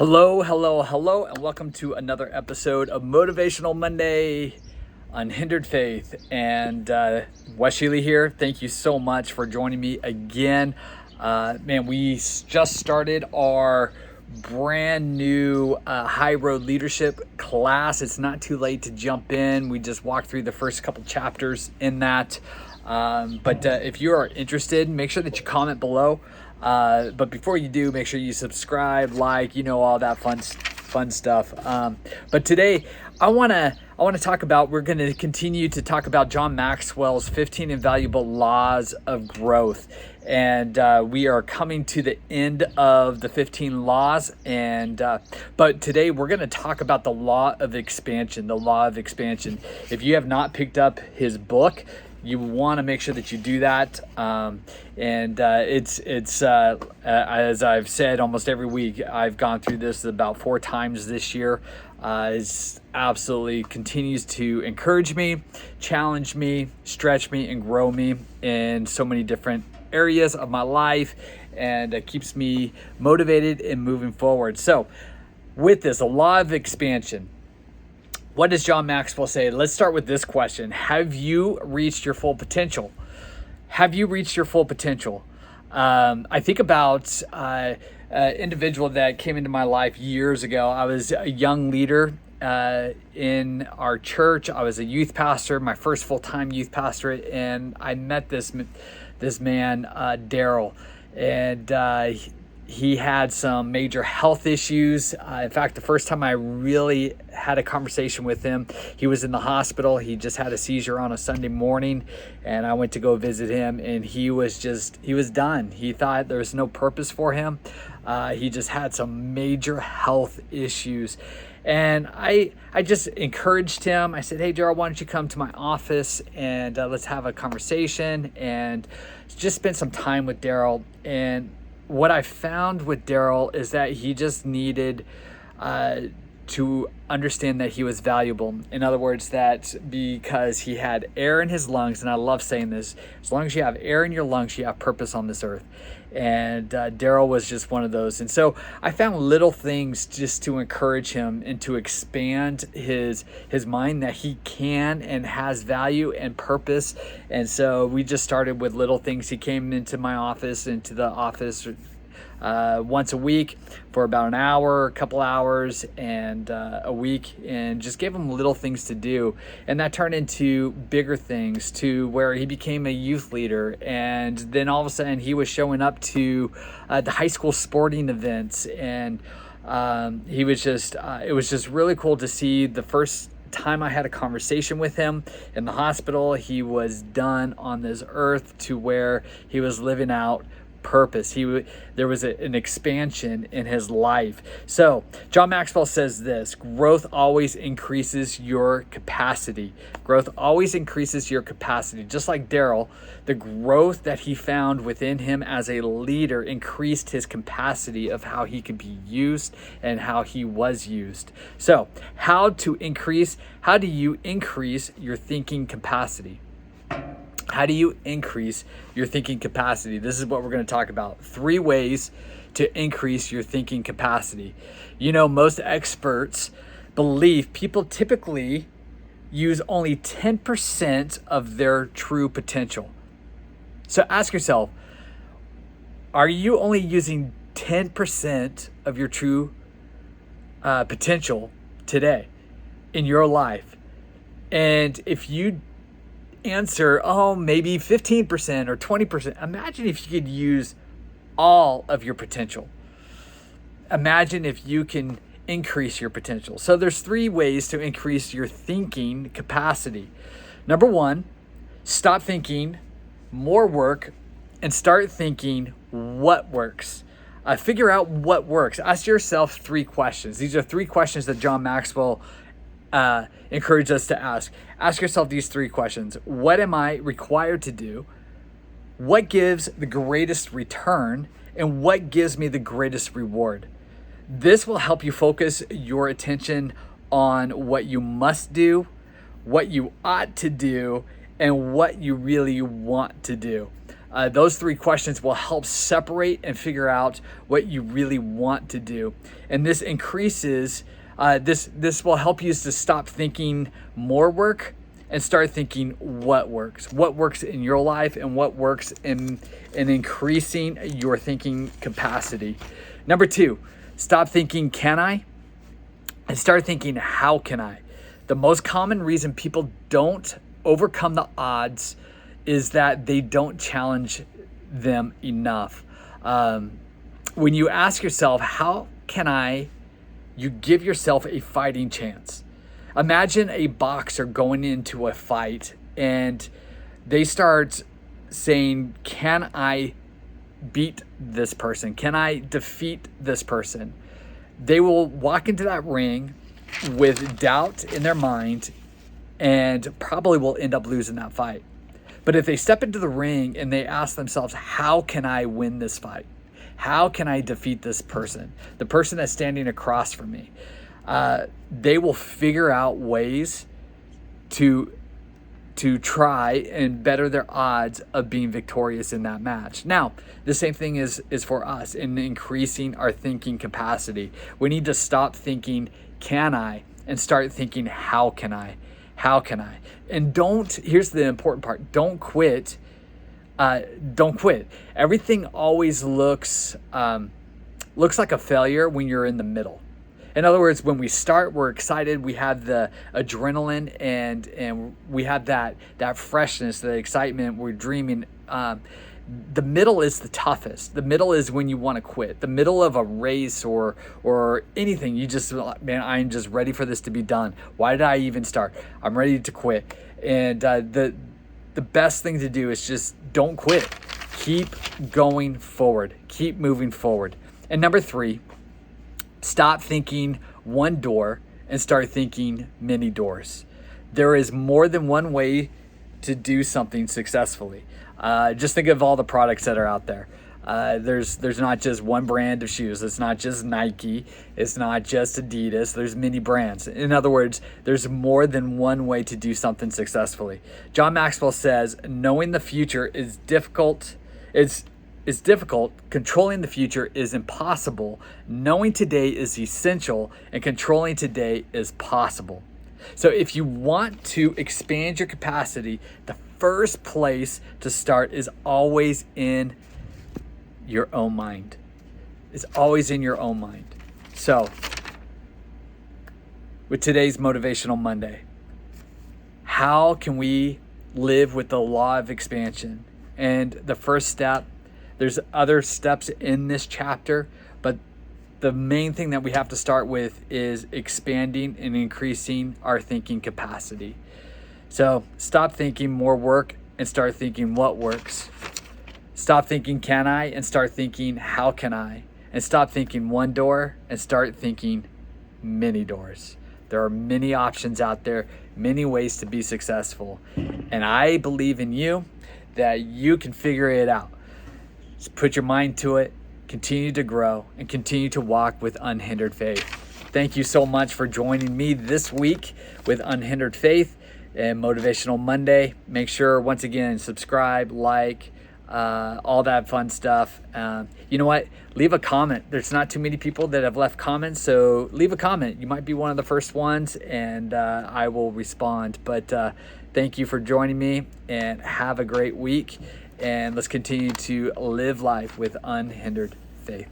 Hello, hello, hello, and welcome to another episode of Motivational Monday, Unhindered Faith. And Wes Sheley here. Thank you so much for joining me again. We just started our brand new High Road Leadership class. It's not too late to jump in. We just walked through the first couple chapters in that. But if you are interested, make sure that you comment below. But before you do, make sure you subscribe, like, all that fun stuff. But today I want to talk about, we're going to continue to talk about John Maxwell's 15 invaluable laws of growth. And we are coming to the end of the 15 laws. But today we're going to talk about the law of expansion, If you have not picked up his book, you want to make sure that you do that. It's as I've said almost every week, I've gone through this about 4 times this year. It absolutely continues to encourage me, challenge me, stretch me, and grow me in so many different areas of my life, and it keeps me motivated and moving forward. So with this, a law of expansion. What does John Maxwell say? Let's start with this question. Have you reached your full potential? Have you reached your full potential? I think about an individual that came into my life years ago. I was a young leader in our church. I was a youth pastor, my first full-time youth pastorate, and I met this man, Daryl, and he had some major health issues. In fact, the first time I really had a conversation with him, he was in the hospital. He just had a seizure on a Sunday morning, and I went to go visit him, and he was done. He thought there was no purpose for him. He just had some major health issues. And I just encouraged him. I said, "Hey, Daryl, why don't you come to my office and let's have a conversation," and just spend some time with Daryl. And what I found with Daryl is that he just needed to understand that he was valuable. In other words, that because he had air in his lungs, and I love saying this, as long as you have air in your lungs, you have purpose on this earth. And Daryl was just one of those. And so I found little things just to encourage him and to expand his mind that he can and has value and purpose. And so we just started with little things. He came into the office once a week for about an hour, a couple hours, and a week, and just gave him little things to do. And that turned into bigger things, to where he became a youth leader. And then all of a sudden he was showing up to the high school sporting events. And it was just really cool to see. The first time I had a conversation with him in the hospital, he was done on this earth, to where he was living out purpose. There was an expansion in his life. So John Maxwell says this: growth always increases your capacity. Growth always increases your capacity. Just like Daryl, the growth that he found within him as a leader increased his capacity of how he could be used and how he was used. So how do you increase your thinking capacity? How do you increase your thinking capacity? This is what we're going to talk about. 3 ways to increase your thinking capacity. Most experts believe people typically use only 10% of their true potential. So ask yourself, are you only using 10% of your true potential today in your life? And if you answer, maybe 15% or 20%. Imagine if you could use all of your potential. Imagine if you can increase your potential. So there's 3 ways to increase your thinking capacity. Number 1, stop thinking more work and start thinking what works. Figure out what works. Ask yourself 3 questions. These are 3 questions that John Maxwell encourage us to ask. Ask yourself these 3 questions. What am I required to do? What gives the greatest return? And what gives me the greatest reward? This will help you focus your attention on what you must do, what you ought to do, and what you really want to do. Those 3 questions will help separate and figure out what you really want to do. And this increases, this will help you to stop thinking more work and start thinking what works in your life, and what works in increasing your thinking capacity. Number 2, stop thinking, can I? And start thinking, how can I? The most common reason people don't overcome the odds is that they don't challenge them enough. When you ask yourself, how can I? You give yourself a fighting chance. Imagine a boxer going into a fight and they start saying, can I beat this person? Can I defeat this person? They will walk into that ring with doubt in their mind and probably will end up losing that fight. But if they step into the ring and they ask themselves, how can I win this fight? How can I defeat this person? The person that's standing across from me. They will figure out ways to try and better their odds of being victorious in that match. Now, the same thing is for us in increasing our thinking capacity. We need to stop thinking, can I? And start thinking, how can I? How can I? And here's the important part, don't quit. Don't quit. Everything always looks like a failure when you're in the middle. In other words, when we start, we're excited, we have the adrenaline and we have that freshness, the excitement, we're dreaming. The middle is the toughest. The middle is when you want to quit. The middle of a race or anything, you just, man, I'm just ready for this to be done. Why did I even start? I'm ready to quit. And the best thing to do is just don't quit. Keep going forward. Keep moving forward. And number 3, stop thinking one door and start thinking many doors. There is more than one way to do something successfully. Just think of all the products that are out there. There's not just one brand of shoes. It's not just Nike. It's not just Adidas. There's many brands. In other words, there's more than one way to do something successfully. John Maxwell says, knowing the future is difficult. It's difficult. Controlling the future is impossible. Knowing today is essential, and controlling today is possible. So if you want to expand your capacity, the first place to start is always in your own mind. It's always in your own mind. So with today's Motivational Monday, how can we live with the law of expansion? And the first step, there's other steps in this chapter, but the main thing that we have to start with is expanding and increasing our thinking capacity. So stop thinking more work and start thinking what works. Stop thinking, can I? And start thinking, how can I? And stop thinking one door and start thinking many doors. There are many options out there, many ways to be successful. And I believe in you that you can figure it out. Just put your mind to it, continue to grow, and continue to walk with unhindered faith. Thank you so much for joining me this week with Unhindered Faith and Motivational Monday. Make sure, once again, subscribe, like, all that fun stuff. You know what? Leave a comment. There's not too many people that have left comments, so leave a comment. You might be one of the first ones, and I will respond. But thank you for joining me, and have a great week. And let's continue to live life with unhindered faith.